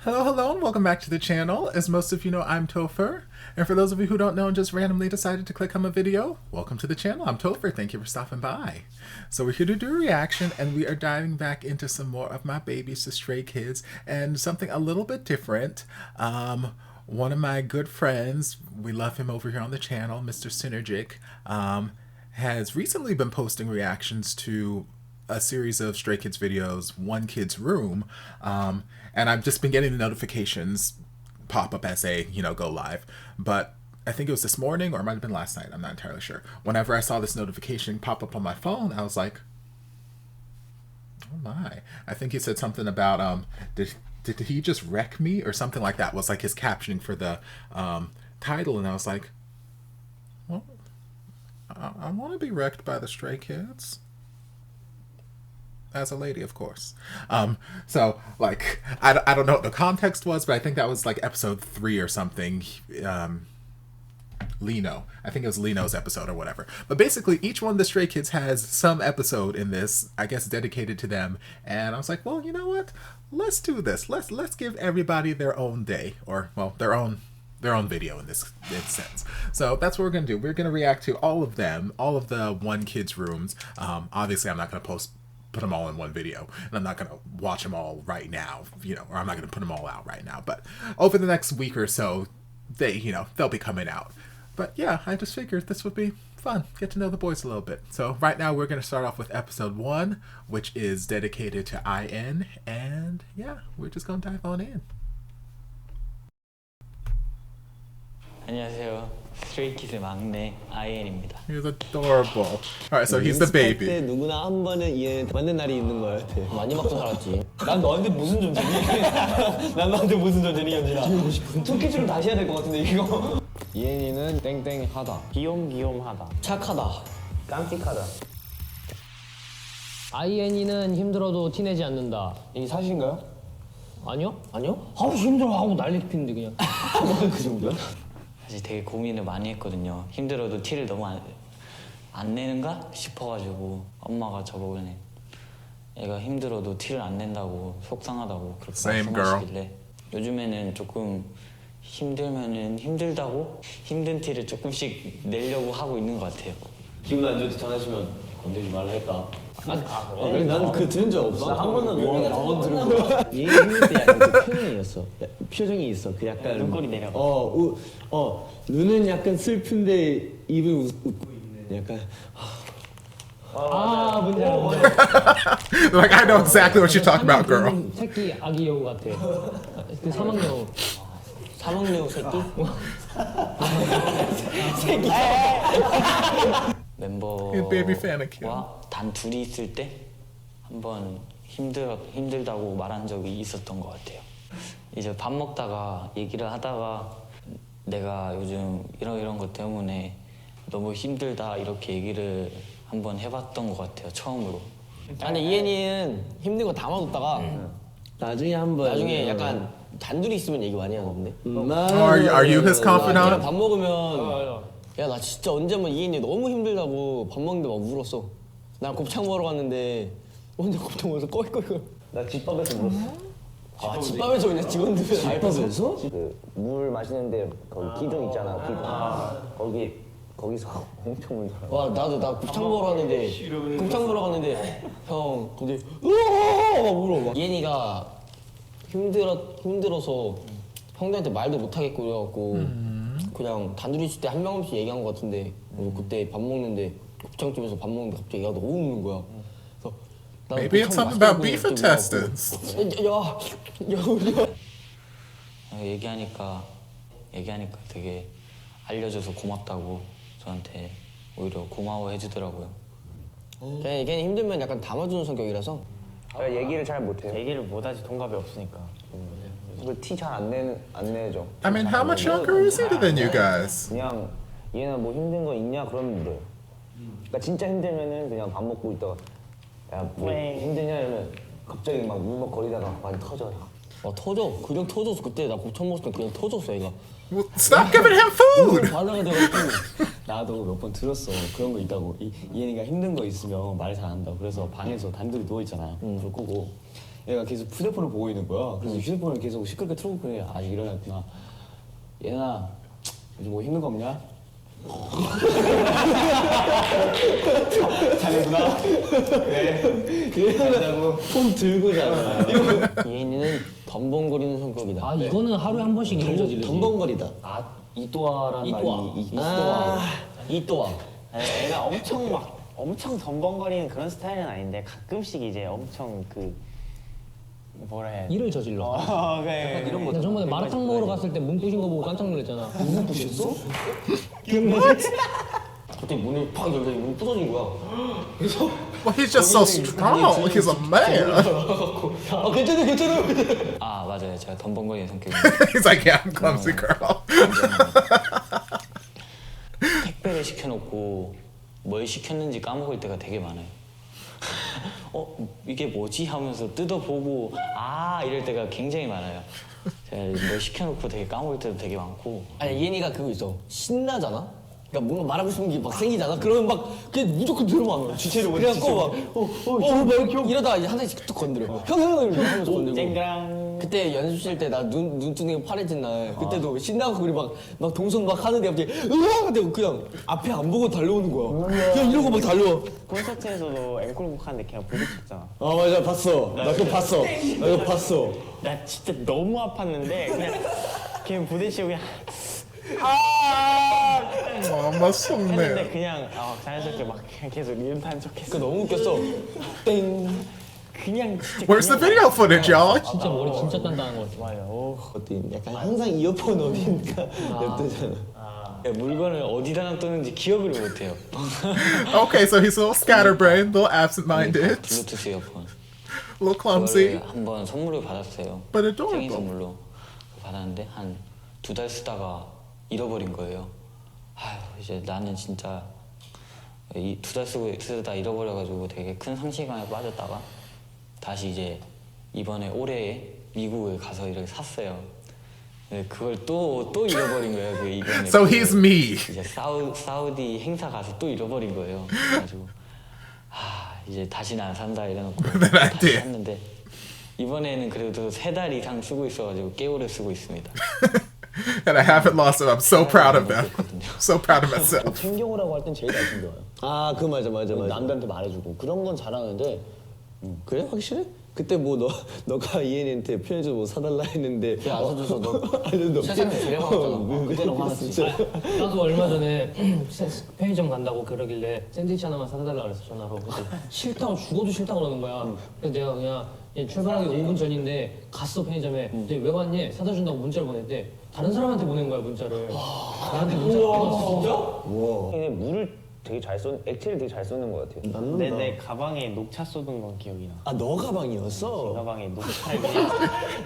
Hello, and welcome back to the channel. As most of you know, I'm Topher. And for those of you who don't know and just randomly decided to click on my video, welcome to the channel. I'm Topher. Thank you for stopping by. So we're here to do a reaction, and we are diving back into some more of my babies, the Stray Kids, and something a little bit different. One of my good friends, we love him over here on the channel, Mr. Synergic, has recently been posting reactions to a series of Stray Kids videos, One Kids Room, and I've just been getting the notifications pop up as they, go live. But I think it was this morning, or it might have been last night, I'm not entirely sure. Whenever I saw this notification pop up on my phone, I was like, oh my. I think he said something about, did he just wreck me? Or something like that was like his captioning for the title, and I was like, well, I want to be wrecked by the Stray Kids. As a lady, of course. So, like, I don't know what the context was, but I think that was, like, episode 3 or something. Lino. I think it was Lino's episode or whatever. But basically, each one of the Stray Kids has some episode in this, I guess, dedicated to them. And I was like, well, you know what? Let's do this. Let's give everybody their own day. Or, well, their own video in this sense. So that's what we're going to do. We're going to react to all of them, all of the One Kids rooms. Obviously, I'm not going to put them all in one video, and I'm not going to watch them all right now, or I'm not going to put them all out right now, but over the next week or so, they'll be coming out. But yeah, I just figured this would be fun, get to know the boys a little bit. So right now we're going to start off with episode 1, which is dedicated to IN, and yeah, we're just going to dive on in. 안녕하세요. 스트레이키즈 막내 IN입니다. He's adorable. Alright, so he's the baby. 때 누구나 한 번은 이해는 맞는 날이 있는 것 같아. 많이 맞고 살았지. 난 너한테 무슨 존재니? 난 너한테 무슨 존재니, 현진아? 토끼줄을 다시 해야 될 것 같은데 이거. 이엔이는 땡땡하다. 귀염귀염하다. 착하다. 깜찍하다. IN이는 힘들어도 티내지 않는다. 이게 사실인가요? 아니요? 아니요? 아우 힘들어 하고 난리 피는데 그냥. 그 정도야? 사실 되게 고민을 많이 했거든요. 힘들어도 티를 너무 안 내는가 싶어가지고 엄마가 저보고 애가 힘들어도 티를 안 낸다고 속상하다고 그렇게 말씀하시길래 요즘에는 조금 힘들면은 힘들다고 힘든 티를 조금씩 내려고 하고 있는 것 같아요. 기분 안 좋을 때 전화하시면 건들지 말라 했다. 그래? 난 그 들은 적 없어. 한 번은 나만 들은 거야. 얘 힘들 때 약간 그 표정이었어. 표정이 있어. 그 약간 눈꼬리 내려가. 눈은 약간 슬픈데 입은 웃고 있는 약간. 뭔지 알아. Like, I know exactly what you're talking about, girl. 새끼 아기 여우 같아. 그 사막여우. 사막여우 새끼? 새끼. 멤버와 단 둘이 있을 때 한번 힘들다고 말한 적이 있었던 것 같아요. 이제 밥 먹다가 얘기를 하다가 내가 요즘 이런 것 때문에 너무 힘들다 이렇게 얘기를 한번 해봤던 것 같아요, 처음으로. 근데 이엔이는 힘든 거 담아뒀다가 나중에 약간 단둘이 있으면 얘기 많이 하는데. Are you his confidant? 밥 먹으면 야 나 진짜 언제 한번 이엔이 너무 힘들다고 밥 먹는데 막 울었어. 나 곱창 먹으러 갔는데 혼자 곱창 먹어서 꺼이꺼이. 나 집밥에서 물었어. 집밥에서 그냥 직원들 집밥에서? 물 마시는데 거기 기둥 있잖아, 기둥. 거기서 엄청 울더라. 와 나 곱창 먹으러 갔는데 형 거기 으아 막 울어. 이엔이가 힘들어서 형들한테 말도 못 하겠고 그래갖고 그냥 단둘이 있을 때 한 명씩 얘기한 것 같은데 그때 밥 먹는데 곱창집에서 밥 먹는데 갑자기 얘가 너무 우는 거야. 그래서 Maybe it's something about beef intestines. 얘기하니까 되게 알려줘서 고맙다고 저한테 오히려 고마워해주더라고요. 걔는 힘들면 약간 담아주는 성격이라서 내가 얘기를 잘 못해요. 얘기를 못하지, 동갑이 없으니까. 티 잘 안 내죠. I mean, how much younger is he than you guys? 그냥 얘는 뭐 힘든 거 있냐 그러면 물어요. 그러니까 진짜 힘들면은 그냥 밥 먹고 있다가 야 뭐 힘드냐 이러면 갑자기 막 울먹거리다가 많이 터져요. 터져. 그냥 터져서 그때 나 곱창 먹을 때 그냥 터졌어 얘가. Well, stop giving him food! 바다가 돼가지고 나도 몇 번 들었어. 그런 거 있다고. 이엔이가 힘든 거 있으면 말 잘 안 한다고. 그래서 방에서 단둘이 누워 있잖아. 불 끄고 얘가 계속 휴대폰을 보고 있는 거야. 그래서 휴대폰을 계속 시끄럽게 틀어놓고 그래. 아직 일어났구나. 얘나 요즘 뭐 힘든 거 없냐? 잘했구나. 그래. 이러고 폰 들고 자라. 이엔이는 덤벙거리는 성격이다. 아 이거는 하루에 한 번씩 일을 저지르지. 덤벙거리다. 아 이또아란 이또아. 말이 이또아. 이또아. 애가 엄청 덤벙거리는 그런 스타일은 아닌데 가끔씩 이제 엄청 그 뭐라 해야 돼? 일을 저질러. 그래. 이런 거. 나 저번에 마라탕 먹으러 갔을 때 문 부신 거 보고 깜짝 놀랐잖아. 문 부셨어? 갑자기 문을 팍 열더니 문이 부서진 거야. 그래서 Well, he's just so strong. He's a man. 아 괜찮아. 아 맞아요. 제가 덤벙거리는 성격입니다. He's like, yeah, I'm clumsy girl. 택배를 시켜놓고 뭘 시켰는지 까먹을 때가 되게 많아요. 이게 뭐지 하면서 뜯어보고 아 이럴 때가 굉장히 많아요. 제가 뭘 시켜놓고 되게 까먹을 때도 되게 많고. 아니 이엔이가 그거 있어. 신나잖아. 그러니까 뭔가 말하고 싶은 게 막 생기잖아. 그러면 막 그냥 무조건 들어봐. 주체를 그래갖고 막 이러다가 이제 하나씩 툭 건드려. 형 하면서 건들고. 쨍그랑. 그때 연습실 때 나 눈 뜨는 게 파래진 날 그때도 신나고 우리 막 동선 막 하는데 갑자기 으아 근데 그냥 앞에 안 보고 달려오는 거야. 그냥 이러고 막 달려와. 콘서트에서도 앵콜곡 하는데 그냥 부딪혔잖아. 아 맞아 봤어. 나 그거 봤어. 나 그거 봤어. 나 진짜 너무 아팠는데 그냥 부딪히고 그냥 Mama 속네. 했는데 그냥 자연스럽게 막 그냥 계속 리듬 타는 척했어. 그 너무 웃겼어. 땡. 그냥 진짜. Where's the video footage, y'all? 진짜 머리 진짜 단단한 거 같아. 맞아요. 어때? 약간 항상 이어폰 어딘가 냅두잖아. 물건을 어디다 놔뒀는지 기억을 못해요. Okay, so he's a little scatterbrained, a little absent-minded, 블루투스 이어폰. a little clumsy, 한번 선물을 받았어요. but 생일 adorable. 선물로 받았는데 한 2달 쓰다가 잃어버린 거예요. 아휴 이제 나는 진짜 이 2달 쓰다 잃어버려가지고 되게 큰 상실감에 빠졌다가 다시 이제 이번에 올해에 미국을 가서 이렇게 샀어요. 근데 그걸 또 잃어버린 거예요. 그 이번에 So he's me. 이제 사우디 행사 가서 또 잃어버린 거예요. 그래가지고 이제 다시는 안 산다 이래놓고 Then I 다시 did. 샀는데 이번에는 그래도 3달 이상 쓰고 있어가지고 꽤 오래 쓰고 있습니다. And I haven't lost it. I'm so proud of them. So proud of myself. 챙겨오라고 할 땐 제일 잘 챙겨와요. 아 그 맞아. 남들한테 말해주고 그런 건 잘하는데 그래 확실해? 그때 뭐 너가 이엔이한테 편의점 뭐 사달라 했는데 안 사줘서 너 아니 너 세상에 제일 화났잖아. 그때는 화났지. 나도 얼마 전에 편의점 간다고 그러길래 샌드위치 하나만 사달라고 그랬어 전화로. 그래서 싫다고 죽어도 싫다고 그러는 거야. 그래서 내가 그냥 출발하기 5분 전인데 갔어 편의점에. 근데 왜 왔니? 사다 준다고 문자를 보냈대. 다른 사람한테 보낸 거야 문자를. 나한테 문자를 안 왔어. 근데 물을 되게 잘 액체를 되게 잘 쏘는 것 같아요. 내 가방에 녹차 쏘던 건 기억이 나. 아 너 가방이었어? 가방에 녹차를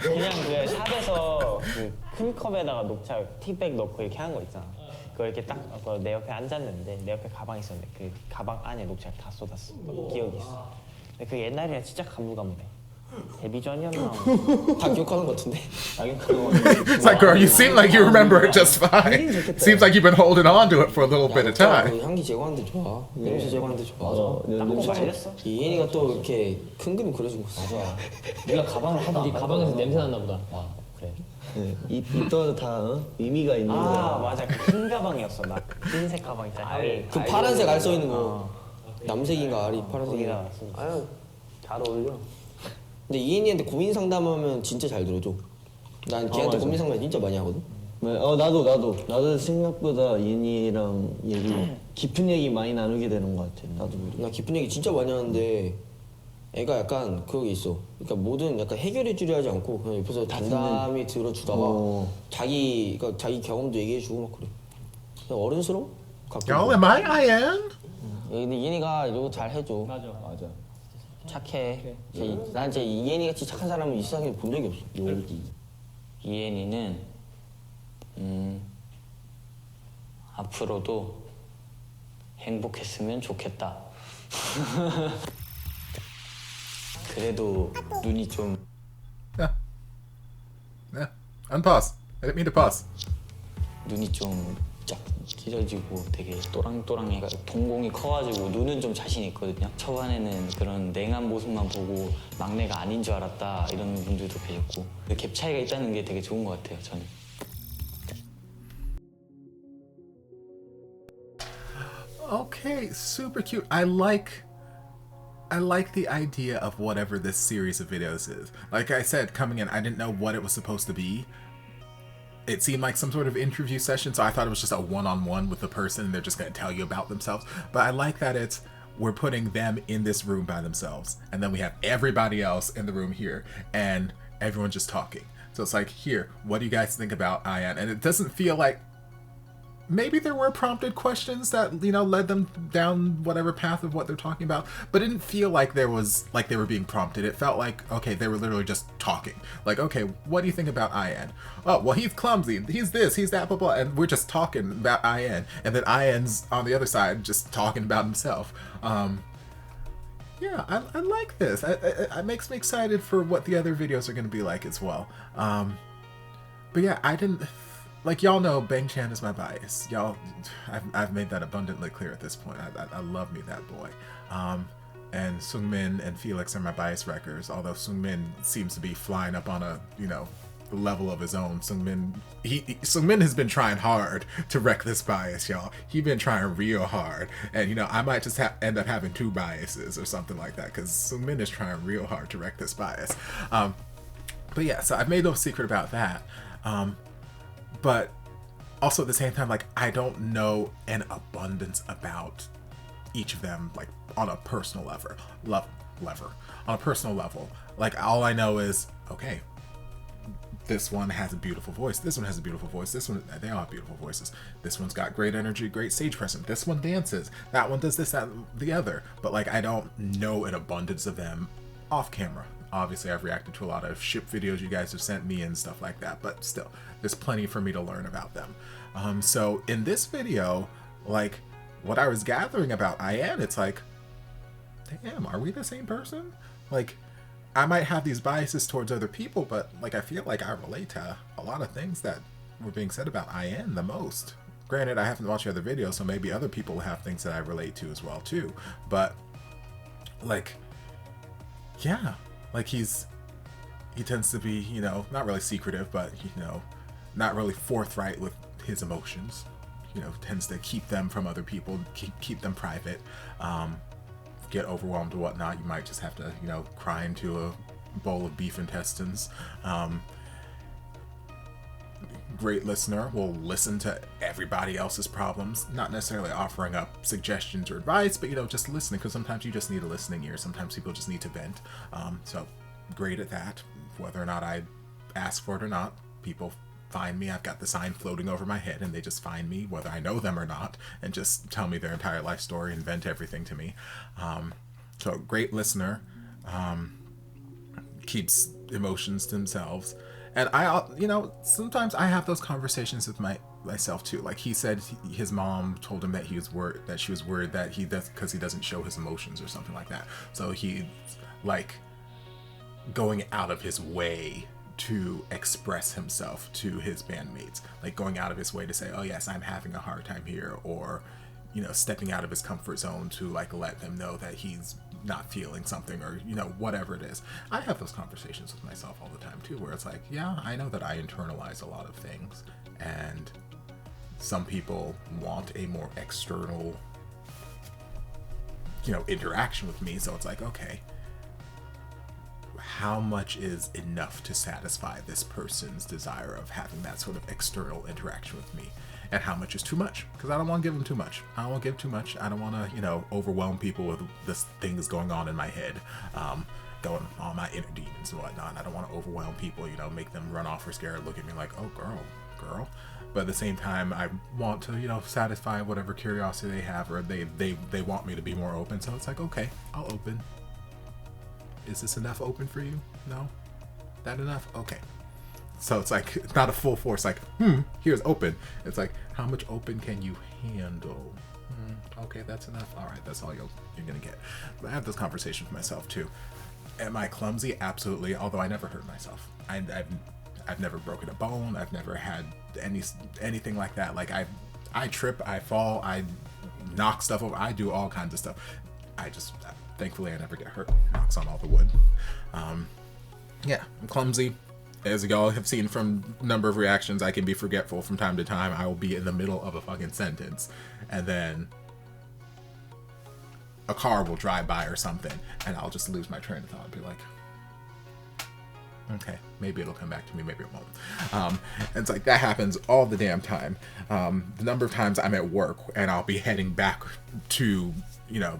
그냥 그 샵에서 그 큰 컵에다가 녹차 티백 넣고 이렇게 하는 거 있잖아. 그걸 이렇게 딱 내 옆에 앉았는데 내 옆에 가방이 있었는데 그 가방 안에 녹차를 다 쏟았어. 기억이 있어. 근데 그 옛날이랑 진짜 가물가물해. 데뷔 전이었나? 다 기억하는 것 같은데. It's like, girl, you seem like you remember it just fine. Seems like you've been holding on to it for a little bit of time. 향기 제거하는데 좋아. 냄새 제거하는데 좋아. 딱 말렸어. 이엔이가 또 이렇게 큰 그림 그려주고 있어. 네가 가방을 하다 네 가방에서 냄새 났나 보다. 그래. 이또 다 의미가 있는 아 맞아. 그 흰 가방이었어. 나 흰색 가방 있잖아. 그 파란색 알 써 있는 거. 남색인가 알이 파란색인가. 거기다 써. 아유 잘 어울려. 근데 이엔이한테 고민 상담하면 진짜 잘 들어줘. 난 걔한테 고민 상담 진짜 많이 하거든. 나도 생각보다 이엔이랑 깊은 얘기 많이 나누게 되는 것 같아. 나도 나 깊은 얘기 진짜 많이 하는데 애가 약간 그런 게 있어. 그러니까 뭐든 약간 해결해 주려 하지 않고 그냥 옆에서 담담히 들어주다가 자기 경험도 얘기해주고 막 그래. 그냥 어른스러워? 가끔. Y'all, am I IN? 근데 이엔이가 이거 잘 해줘. 맞아. 착해. 난 진짜 이엔이 같이 착한 사람은 이 세상에 본 적이 없어. 이엔이는 앞으로도 행복했으면 좋겠다. 그래도 눈이 좀 Yeah. Unpause. I didn't mean to pause. 눈이 좀 쫙 찢어지고 되게 또랑또랑해가지고 동공이 커가지고 눈은 좀 자신 있거든요. 초반에는 그런 냉한 모습만 보고 막내가 아닌 줄 알았다 이런 분들도 계셨고 그 갭 차이가 있다는 게 되게 좋은 것 같아요. 저는. Okay, super cute. I like the idea of whatever this series of videos is. Like I said, coming in, I didn't know what it was supposed to be. It seemed like some sort of interview session, so I thought it was just a one-on-one with the person and they're just going to tell you about themselves. But I like that we're putting them in this room by themselves, and then we have everybody else in the room here, and everyone just talking. So it's like, here, what do you guys think about Ian? And it doesn't feel like, maybe there were prompted questions that, you know, led them down whatever path of what they're talking about, but it didn't feel like they were being prompted. It felt like, okay, they were literally just talking. Like, okay, what do you think about Ian? Oh, well, he's clumsy. He's this, he's that, blah, blah. And we're just talking about Ian. And then Ian's on the other side just talking about himself. Yeah, I like this. It makes me excited for what the other videos are going to be like as well. But yeah, I didn't... Like, y'all know Bang Chan is my bias. Y'all, I've made that abundantly clear at this point. I love me that boy. And Seungmin and Felix are my bias wreckers, although Seungmin seems to be flying up on a, you know, level of his own. Seungmin has been trying hard to wreck this bias, y'all. He's been trying real hard. And, you know, I might just end up having 2 biases or something like that, because Seungmin is trying real hard to wreck this bias. But yeah, so I've made no secret about that. But also at the same time, like, I don't know an abundance about each of them, like, on a personal level. On a personal level. Like, all I know is, okay, this one has a beautiful voice. This one has a beautiful voice. This one, they all have beautiful voices. This one's got great energy, great stage presence. This one dances. That one does this, that, the other. But, like, I don't know an abundance of them off camera. Obviously, I've reacted to a lot of ship videos you guys have sent me and stuff like that, but still, there's plenty for me to learn about them. So in this video, like, what I was gathering about Ian, it's like, damn, are we the same person? Like, I might have these biases towards other people, but, like, I feel like I relate to a lot of things that were being said about Ian the most. Granted, I haven't watched the other videos, so maybe other people have things that I relate to as well, too. But, like, yeah. Like, he tends to be, you know, not really secretive, but, you know, not really forthright with his emotions. You know, tends to keep them from other people, keep them private. Get overwhelmed or whatnot. You might just have to, you know, cry into a bowl of beef intestines. Great listener, will listen to everybody else's problems, not necessarily offering up suggestions or advice, but, you know, just listening, because sometimes you just need a listening ear. Sometimes people just need to vent. So great at that. Whether or not I ask for it or not, people find me. I've got the sign floating over my head and they just find me, whether I know them or not, and just tell me their entire life story and vent everything to me. So great listener, keeps emotions to themselves. And I, you know, sometimes I have those conversations with myself too. Like, he said his mom told him that she was worried that he does, because he doesn't show his emotions or something like that. So he's like going out of his way to express himself to his bandmates, like going out of his way to say, oh yes, I'm having a hard time here, or, you know, stepping out of his comfort zone to, like, let them know that he's not feeling something, or, you know, whatever it is. I have those conversations with myself all the time too, where it's like, yeah, I know that I internalize a lot of things, and some people want a more external, you know, interaction with me. So it's like, okay, how much is enough to satisfy this person's desire of having that sort of external interaction with me? And how much is too much? Because I don't want to give them too much. I don't want to give too much. I don't want to, you know, overwhelm people with this things going on in my head, going on my inner demons and whatnot. I don't want to overwhelm people, you know, make them run off or scared, look at me like, oh, girl. But at the same time, I want to, you know, satisfy whatever curiosity they have, or they want me to be more open. So it's like, okay, I'll open. Is this enough open for you? No? That enough? Okay. So it's like not a full force, like, here's open. It's like, how much open can you handle? Okay, that's enough. All right, that's all you're gonna get. But I have this conversation with myself too. Am I clumsy? Absolutely. Although I never hurt myself. I've never broken a bone. I've never had anything like that. Like, I trip, I fall, I knock stuff over, I do all kinds of stuff. Thankfully I never get hurt. Knocks on all the wood. Yeah, I'm clumsy. As y'all have seen from a number of reactions, I can be forgetful from time to time. I will be in the middle of a fucking sentence, and then a car will drive by or something, and I'll just lose my train of thought and be like, okay, maybe it'll come back to me, maybe it won't. And it's like, that happens all the damn time. The number of times I'm at work and I'll be heading back to, you know,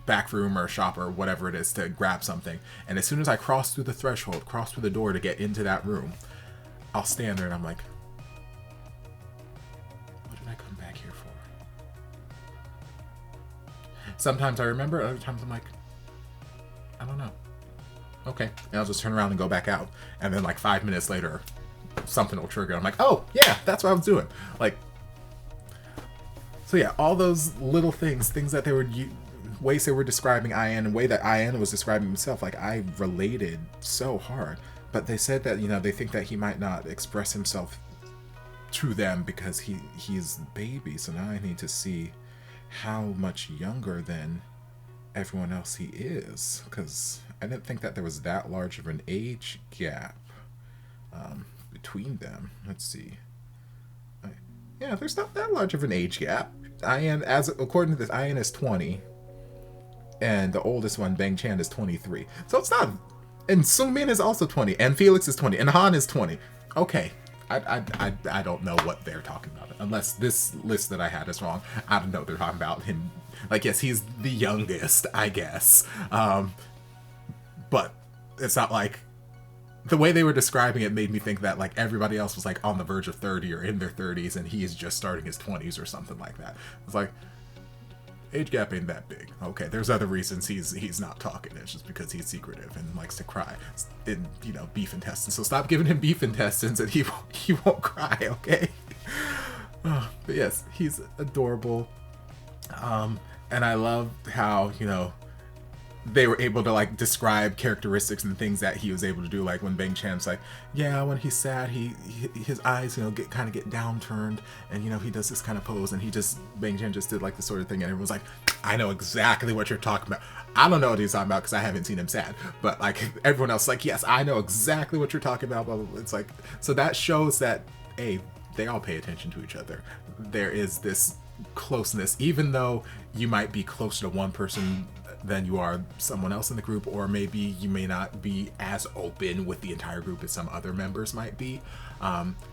back room or shop or whatever it is to grab something, and as soon as I cross through the threshold, cross through the door to get into that room, I'll stand there and I'm like, what did I come back here for? Sometimes I remember, other times I'm like, I don't know. Okay, and I'll just turn around and go back out, and then like 5 minutes later something will trigger. I'm like, oh yeah, that's what I was doing. Like, so yeah, all those little things that they were ways they were describing Ian, and way that Ian was describing himself, like, I related so hard. But they said that, you know, they think that he might not express himself to them because he's baby. So now I need to see how much younger than everyone else he is, because I didn't think that there was that large of an age gap between them. Let's see. Yeah, there's not that large of an age gap. Ian, according to this, Ian is 20. And the oldest one, Bang Chan, is 23. So it's not... And Sungmin is also 20. And Felix is 20. And Han is 20. Okay. I don't know what they're talking about. Unless this list that I had is wrong. I don't know what they're talking about. Him... Like, yes, he's the youngest, I guess. But it's not like... The way they were describing it made me think that, like, everybody else was, like, on the verge of 30 or in their 30s, and he is just starting his 20s or something like that. It's like... Age gap ain't that big. Okay, there's other reasons he's not talking. It's just because he's secretive and likes to cry. And, you know, beef intestines. So stop giving him beef intestines and he won't cry, okay? But yes, he's adorable. And I love how, you know, they were able to, like, describe characteristics and things that he was able to do. Like when Bang Chan's like, yeah, when he's sad, his eyes, you know, get downturned, and, you know, he does this kind of pose, and Bang Chan just did, like, this sort of thing, and everyone's like, I know exactly what you're talking about. I don't know what he's talking about because I haven't seen him sad, but, like, everyone else is like, yes, I know exactly what you're talking about, blah, blah, blah. It's like, so that shows that, A, they all pay attention to each other. There is this closeness, even though you might be closer to one person than you are someone else in the group, or maybe you may not be as open with the entire group as some other members might be.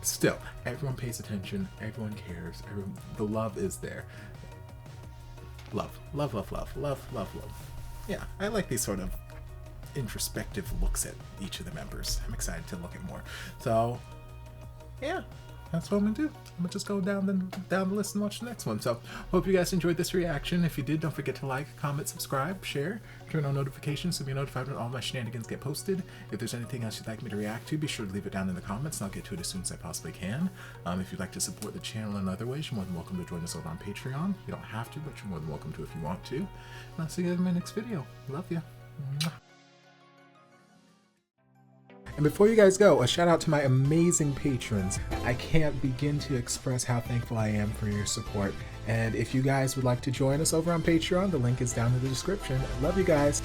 Still, everyone pays attention, everyone cares, the love is there. Love. Yeah, I like these sort of introspective looks at each of the members. I'm excited to look at more. So, yeah. That's what I'm gonna do. I'm gonna just go down the list and watch the next one. So, hope you guys enjoyed this reaction. If you did, don't forget to like, comment, subscribe, share, turn on notifications so you'll be notified when all my shenanigans get posted. If there's anything else you'd like me to react to, be sure to leave it down in the comments and I'll get to it as soon as I possibly can. If you'd like to support the channel in other ways, you're more than welcome to join us over on Patreon. You don't have to, but you're more than welcome to if you want to. And I'll see you guys in my next video. Love ya. Mwah. And before you guys go, a shout out to my amazing patrons. I can't begin to express how thankful I am for your support. And if you guys would like to join us over on Patreon, the link is down in the description. Love you guys.